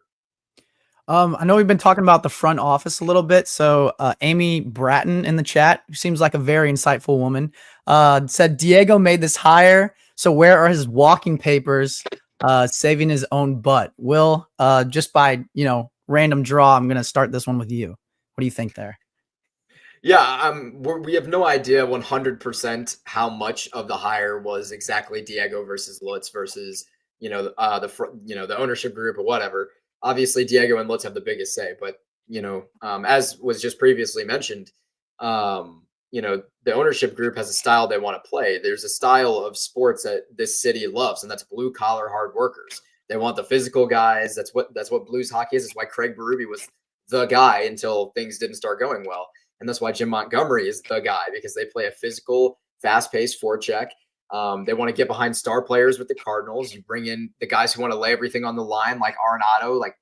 Speaker 1: I know we've been talking about the front office a little bit. So Amy Bratton in the chat, who seems like a very insightful woman, said Diego made this hire. So where are his walking papers? Saving his own butt. Will, just by, random draw, I'm going to start this one with you. What do you think there?
Speaker 4: Yeah, we have no idea 100% how much of the hire was exactly Diego versus Lutz versus, the ownership group or whatever. Obviously, Diego and Lutz have the biggest say, but, as was just previously mentioned, the ownership group has a style they want to play. There's a style of sports that this city loves, and that's blue collar hard workers. They want the physical guys. That's what Blues hockey is. That's why Craig Berube was the guy until things didn't start going well. And that's why Jim Montgomery is the guy, because they play a physical, fast-paced forecheck. They want to get behind star players with the Cardinals. You bring in the guys who want to lay everything on the line, like Arenado, like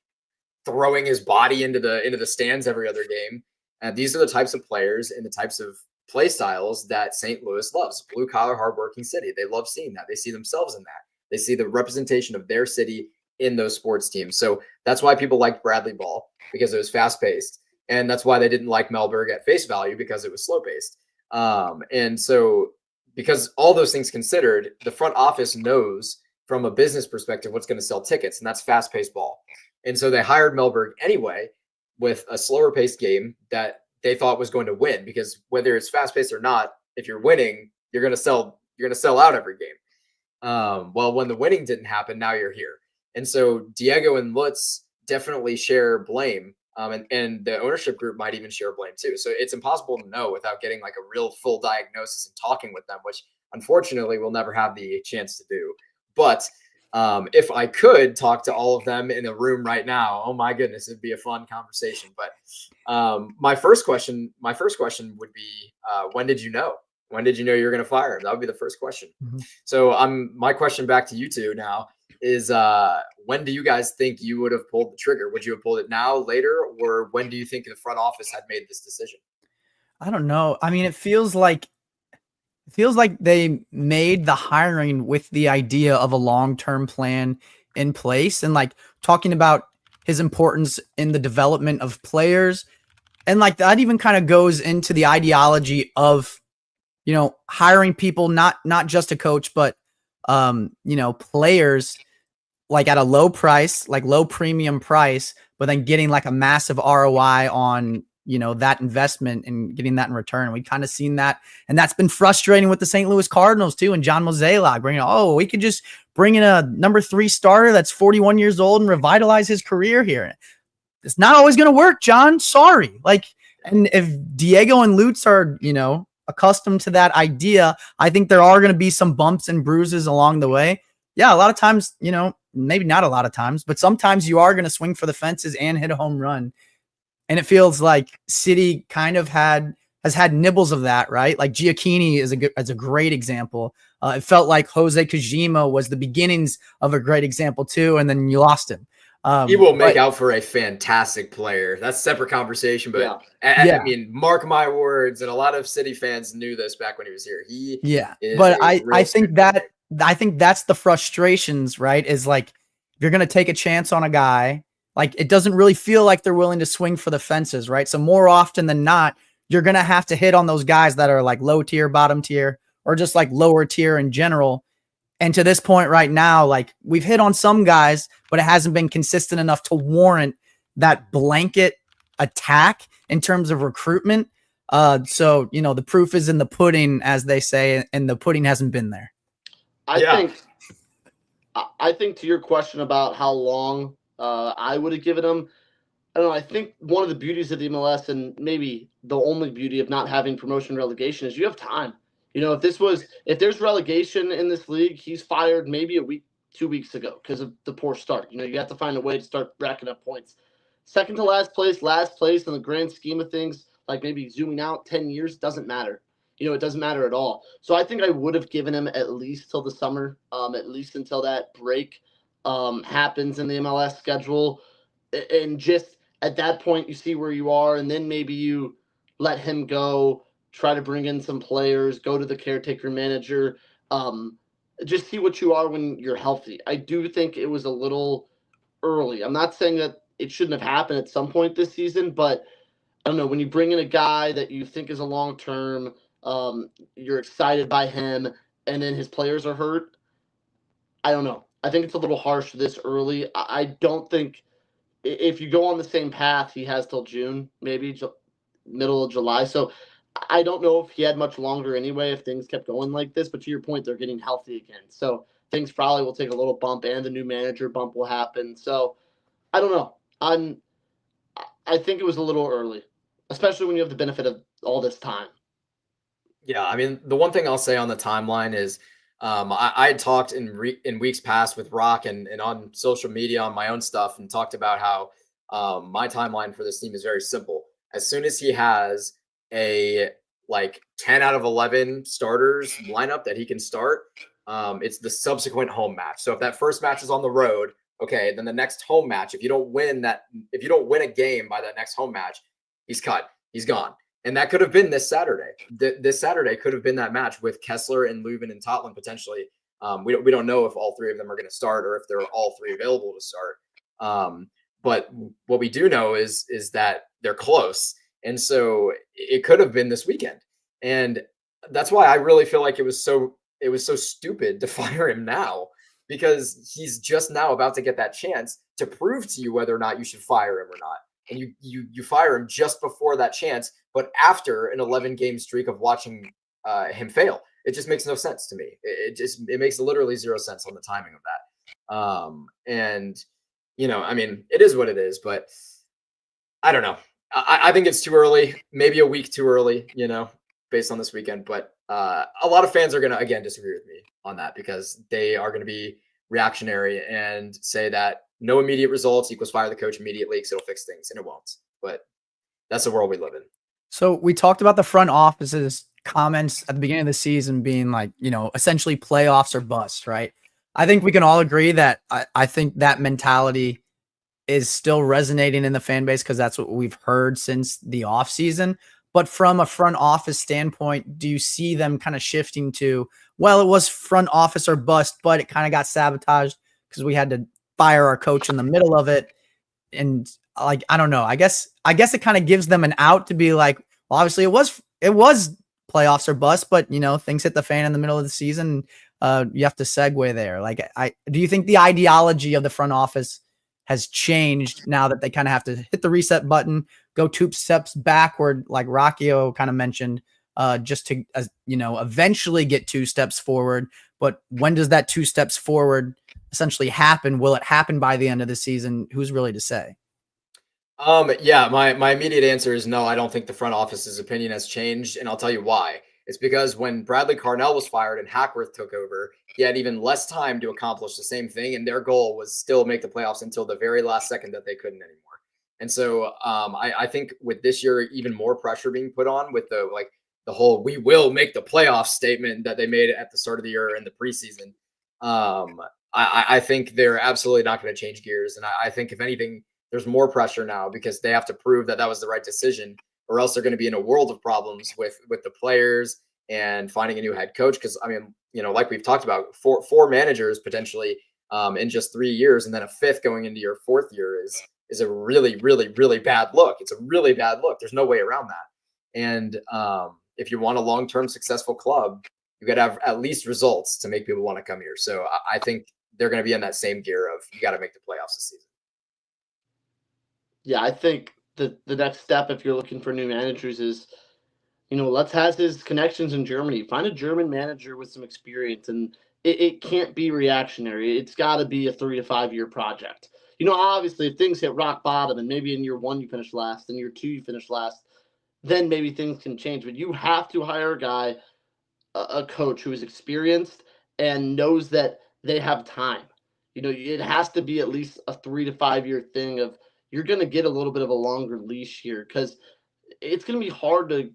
Speaker 4: throwing his body into the stands every other game. And these are the types of players and the types of play styles that St. Louis loves. Blue collar, hardworking city. They love seeing that. They see themselves in that. They see the representation of their city in those sports teams. So that's why people liked Bradley Ball, because it was fast paced. And that's why they didn't like Mellberg at face value, because it was slow paced. And so because all those things considered, the front office knows from a business perspective what's going to sell tickets, and that's fast paced ball. And so they hired Mellberg anyway, with a slower paced game that they thought was going to win, because whether it's fast paced or not, if you're winning, you're going to sell out every game. Well, when the winning didn't happen, now you're here. And so Diego and Lutz definitely share blame. And the ownership group might even share blame too. So it's impossible to know without getting like a real full diagnosis and talking with them, which unfortunately we'll never have the chance to do. But if I could talk to all of them in a room right now, oh my goodness, it'd be a fun conversation. But my first question would be, when did you know? When did you know you were going to fire him? That would be the first question. Mm-hmm. So my question back to you two now is, when do you guys think you would have pulled the trigger? Would you have pulled it now, later, or when do you think the front office had made this decision?
Speaker 1: I don't know. I mean, it feels like they made the hiring with the idea of a long-term plan in place, and like talking about his importance in the development of players. And like that even kind of goes into the ideology of, hiring people, not just a coach, but, players like at a low price, like low premium price, but then getting like a massive ROI on, that investment and getting that in return. We kind of seen that. And that's been frustrating with the St. Louis Cardinals too. And John Mozeliak we could just bring in a number 3 starter that's 41 years old and revitalize his career here. It's not always going to work, John. Sorry. And if Diego and Lutz are, accustomed to that idea, I think there are going to be some bumps and bruises along the way. Yeah, a lot of times, maybe not a lot of times, but sometimes you are going to swing for the fences and hit a home run. And it feels like City kind of has had nibbles of that, right? Like Giacchini is a great example. It felt like Jose Kojima was the beginnings of a great example too, and then you lost him.
Speaker 4: He will make out for a fantastic player. That's a separate conversation, but yeah. I mean, mark my words, and a lot of City fans knew this back when he was here. I think that's the frustrations, right? Is like
Speaker 1: if you're going to take a chance on a guy, like it doesn't really feel like they're willing to swing for the fences, right? So more often than not, you're going to have to hit on those guys that are like low tier, bottom tier, or just like lower tier in general. And to this point right now, like we've hit on some guys, but it hasn't been consistent enough to warrant that blanket attack in terms of recruitment. So, you know, the proof is in the pudding, as they say, and the pudding hasn't been there.
Speaker 2: I think to your question about how long I would have given him, I don't know. I think one of the beauties of the MLS, and maybe the only beauty of not having promotion relegation, is you have time. You know, if there's relegation in this league, he's fired maybe a week, 2 weeks ago because of the poor start. You know, you have to find a way to start racking up points. Second to last place in the grand scheme of things, like maybe zooming out 10 years, doesn't matter. You know, it doesn't matter at all. So I think I would have given him at least till the summer, at least until that break happens in the MLS schedule. And just at that point, you see where you are, and then maybe you let him go, try to bring in some players, go to the caretaker manager, just see what you are when you're healthy. I do think it was a little early. I'm not saying that it shouldn't have happened at some point this season, but I don't know, when you bring in a guy that you think is a long-term, you're excited by him, and then his players are hurt, I don't know. I think it's a little harsh this early. I don't think if you go on the same path, he has till June, maybe middle of July. So I don't know if he had much longer anyway if things kept going like this. But to your point, they're getting healthy again. So things probably will take a little bump, and the new manager bump will happen. So I don't know. I think it was a little early, especially when you have the benefit of all this time.
Speaker 4: Yeah, I mean, the one thing I'll say on the timeline is I had talked in weeks past with Rock and on social media on my own stuff and talked about how my timeline for this team is very simple. As soon as he has a like 10 out of 11 starters lineup that he can start, it's the subsequent home match. So if that first match is on the road, okay, then the next home match, if you don't win a game by that next home match, he's cut. He's gone. And that could have been this Saturday. This Saturday could have been that match with Kessler and Leuven and Tottenham potentially. We don't know if all three of them are going to start or if they're all three available to start. But what we do know is that they're close. And so it could have been this weekend. And that's why I really feel like it was so stupid to fire him now, because he's just now about to get that chance to prove to you whether or not you should fire him or not. And you fire him just before that chance, but after an 11-game streak of watching him fail. It just makes no sense to me. It makes literally zero sense on the timing of that. And you know, I mean, it is what it is, but I don't know. I think it's too early, maybe a week too early, you know, based on this weekend. But a lot of fans are going to, again, disagree with me on that because they are going to be reactionary and say that no immediate results equals fire the coach immediately because it'll fix things, and it won't. But that's the world we live in.
Speaker 1: So we talked about the front office's comments at the beginning of the season being like, you know, essentially playoffs or bust, right? I think we can all agree that I think that mentality is still resonating in the fan base because that's what we've heard since the offseason. But from a front office standpoint, do you see them kind of shifting to, well, it was front office or bust, but it kind of got sabotaged because we had to fire our coach in the middle of it? And like, I don't know. I guess it kind of gives them an out to be like, well, obviously it was playoffs or bust, but you know, things hit the fan in the middle of the season. You have to segue there. Like, do you think the ideology of the front office has changed now that they kind of have to hit the reset button, go 2 steps backward, like Rocchio kind of mentioned, just to, you know, eventually get 2 steps forward? But when does that 2 steps forward essentially happen? Will it happen by the end of the season? Who's really to say?
Speaker 4: Yeah, my immediate answer is no. I don't think the front office's opinion has changed, and I'll tell you why. It's because when Bradley Carnell was fired and Hackworth took over, he had even less time to accomplish the same thing, and their goal was still make the playoffs until the very last second that they couldn't anymore. And so I think with this year, even more pressure being put on with the whole "we will make the playoffs" statement that they made at the start of the year in the preseason. I think they're absolutely not going to change gears, and I think if anything, there's more pressure now because they have to prove that was the right decision, or else they're going to be in a world of problems with the players and finding a new head coach. Because I mean, you know, like we've talked about, four managers potentially in just 3 years, and then a fifth going into your fourth year is a really, really, really bad look. It's a really bad look. There's no way around that. And if you want a long-term successful club, you got to have at least results to make people want to come here. So I think they're going to be in that same gear of you got to make the playoffs this season.
Speaker 2: Yeah, I think the next step, if you're looking for new managers, is, Lutz has his connections in Germany. Find a German manager with some experience, and it can't be reactionary. It's got to be a 3 to 5 year project. Obviously, if things hit rock bottom and maybe in year 1 you finish last, in year 2 you finish last, then maybe things can change. But you have to hire a guy, a coach who is experienced and knows that they have time. It has to be at least a 3 to 5 year thing of you're going to get a little bit of a longer leash here, because it's going to be hard to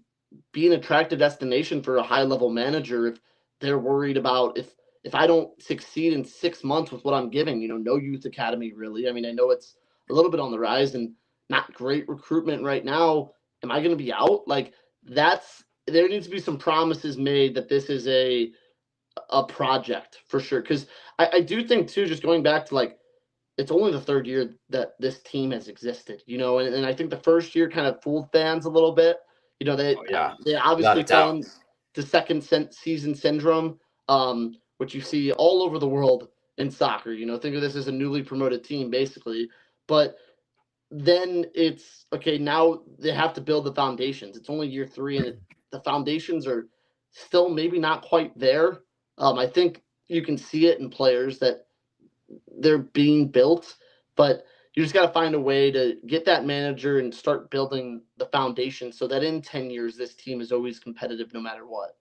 Speaker 2: be an attractive destination for a high level manager if they're worried about if I don't succeed in 6 months with what I'm giving. No youth academy really. I mean, I know it's a little bit on the rise and not great recruitment right now. Am I going to be out? Like, there needs to be some promises made that this is a project for sure. Because I do think too, just going back to it's only the third year that this team has existed, and I think the first year kind of fooled fans a little bit. They obviously fell into second season syndrome, which you see all over the world in soccer. Think of this as a newly promoted team basically, but then it's okay. Now they have to build the foundations. It's only year 3, and the foundations are still maybe not quite there. I think you can see it in players that they're being built, but you just got to find a way to get that manager and start building the foundation so that in 10 years, this team is always competitive no matter what.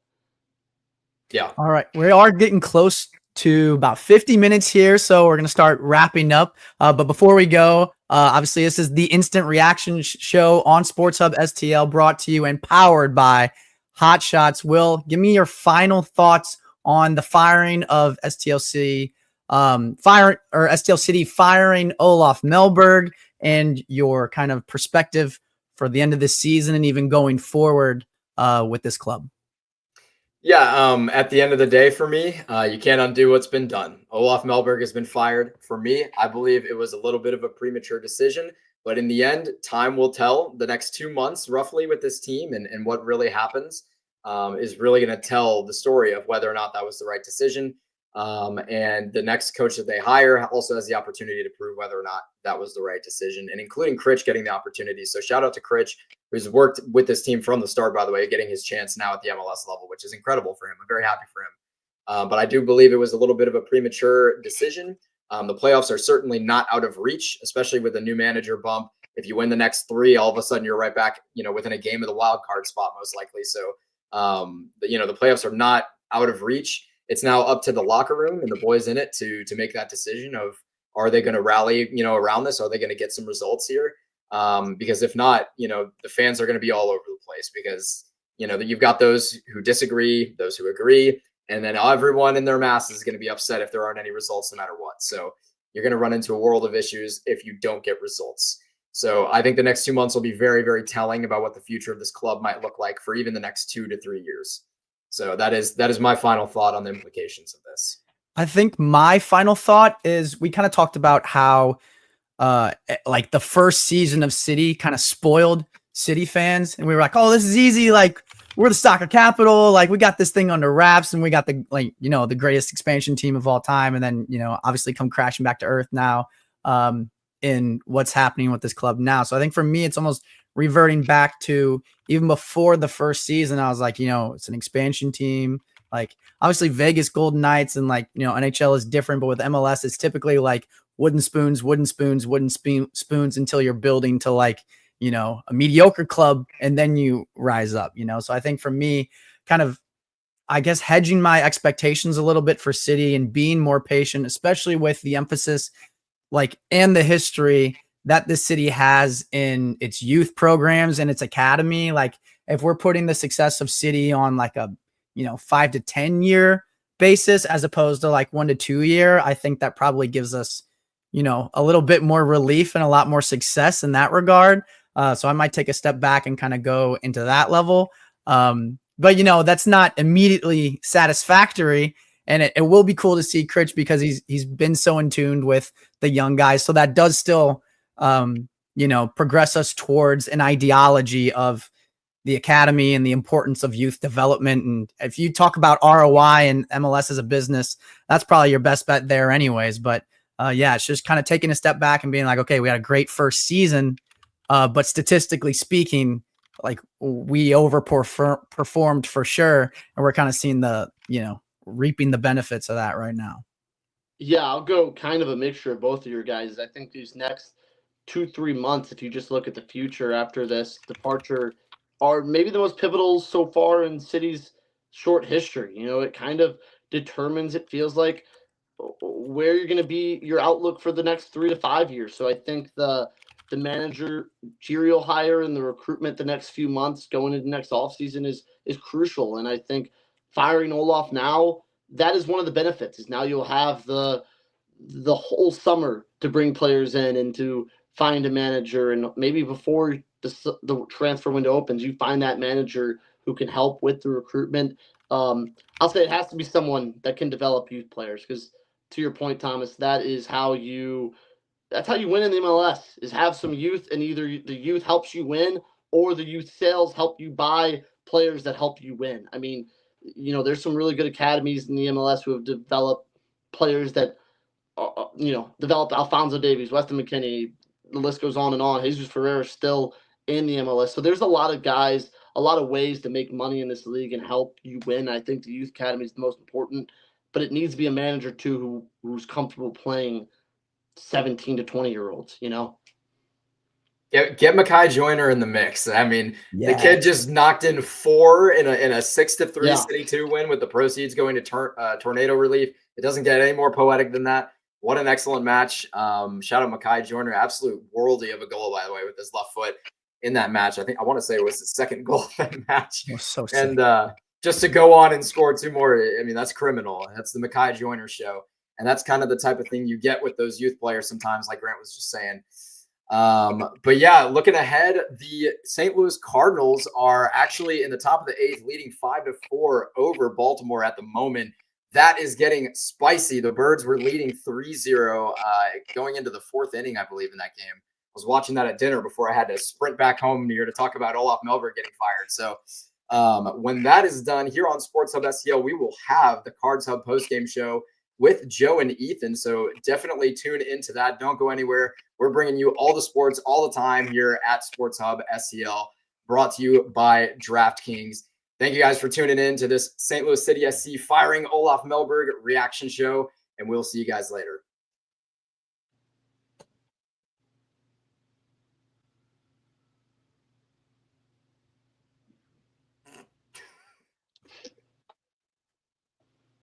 Speaker 4: Yeah.
Speaker 1: All right. We are getting close to about 50 minutes here, so we're going to start wrapping up. But before we go, obviously, this is the Instant Reaction Show on Sports Hub STL, brought to you and powered by Hot Shots. Will, give me your final thoughts on the firing of STL City firing Olof Mellberg, and your kind of perspective for the end of this season and even going forward with this club.
Speaker 4: Yeah, at the end of the day, for me, you can't undo what's been done. Olof Mellberg has been fired. For me, I believe it was a little bit of a premature decision, but in the end, time will tell. The next 2 months, roughly, with this team and what really happens is really going to tell the story of whether or not that was the right decision. And the next coach that they hire also has the opportunity to prove whether or not that was the right decision, and including Critch getting the opportunity. So shout out to Critch, who's worked with this team from the start, by the way, getting his chance now at the MLS level, which is incredible for him. I'm very happy for him. But I do believe it was a little bit of a premature decision. The playoffs are certainly not out of reach, especially with a new manager bump. If you win the next 3, all of a sudden you're right back, within a game of the wild card spot, most likely. So, the playoffs are not out of reach. It's now up to the locker room and the boys in it to make that decision of, are they going to rally, around this? Are they going to get some results here? Because if not, the fans are going to be all over the place, because, you've got those who disagree, those who agree, and then everyone in their masses is going to be upset if there aren't any results no matter what. So you're going to run into a world of issues if you don't get results. So I think the next 2 months will be very, very telling about what the future of this club might look like for even the next 2 to 3 years. So that is my final thought on the implications of this.
Speaker 1: I think my final thought is, we kind of talked about how the first season of City kind of spoiled City fans, and we were like, oh, this is easy. Like, we're the soccer capital. Like, we got this thing under wraps, and we got the greatest expansion team of all time. And then, obviously come crashing back to earth now in what's happening with this club now. So I think for me, it's almost reverting back to even before the first season. I was like, it's an expansion team. Like, obviously Vegas Golden Knights and NHL is different, but with MLS, it's typically like wooden spoons until you're building to a mediocre club, and then you rise up, So I think for me, kind of, I guess, hedging my expectations a little bit for City and being more patient, especially with the emphasis and the history that the city has in its youth programs and its academy. Like, if we're putting the success of City on a 5 to 10 year basis as opposed to 1 to 2 year, I think that probably gives us a little bit more relief and a lot more success in that regard. So I might take a step back and kind of go into that level. But that's not immediately satisfactory. And it will be cool to see Critch because he's been so in tune with the young guys. So that does still, progress us towards an ideology of the academy and the importance of youth development. And if you talk about ROI and MLS as a business, that's probably your best bet there anyways. But it's just kind of taking a step back and being like, okay, we had a great first season, but statistically speaking, like we overperformed for sure. And we're kind of seeing the, reaping the benefits of that right now.
Speaker 2: Yeah, I'll go kind of a mixture of both of your guys. I think these next 2-3 months, if you just look at the future after this departure, are maybe the most pivotal so far in City's short history. It kind of determines, it feels like, where you're going to be, your outlook for the next 3 to 5 years. So I think the managerial hire and the recruitment the next few months going into next offseason is crucial. And I think firing Olof now, that is one of the benefits, is now you'll have the whole summer to bring players in and to find a manager. And maybe before the transfer window opens, you find that manager who can help with the recruitment. I'll say it has to be someone that can develop youth players, because to your point, Thomas, that's how you win in the MLS, is have some youth, and either the youth helps you win or the youth sales help you buy players that help you win. I mean, there's some really good academies in the MLS who have developed players that, developed Alphonso Davies, Weston McKennie, the list goes on and on. Jesus Ferreira still in the MLS. So there's a lot of guys, a lot of ways to make money in this league and help you win. I think the youth academy is the most important, but it needs to be a manager too who's comfortable playing 17 to 20-year-olds,
Speaker 4: Get Mekhi Joyner in the mix. I mean,
Speaker 1: Yeah.
Speaker 4: The kid just knocked in 4 in a 6-3
Speaker 2: Yeah.
Speaker 4: City 2 win with the proceeds going to tornado relief. It doesn't get any more poetic than that. What an excellent match. Shout out Mekhi Joyner, absolute worldy of a goal, by the way, with his left foot in that match. I want to say it was the second goal of that match.
Speaker 1: It was so sick.
Speaker 4: And just to go on and score 2 more, I mean, that's criminal. That's the Mekhi Joyner show. And that's kind of the type of thing you get with those youth players sometimes, like Grant was just saying. But yeah, looking ahead, the St. Louis Cardinals are actually in the top of the 8th, leading 5-4 over Baltimore at the moment. That is getting spicy. The Birds were leading 3-0 going into the 4th inning, I believe, in that game. I was watching that at dinner before I had to sprint back home here to talk about Olof Mellberg getting fired. So when that is done here on Sports Hub STL, we will have the Cards Hub postgame show with Joe and Ethan. So definitely tune into that. Don't go anywhere. We're bringing you all the sports all the time here at Sports Hub STL, brought to you by DraftKings. Thank you guys for tuning in to this St. Louis City SC firing Olof Mellberg reaction show, and we'll see you guys later.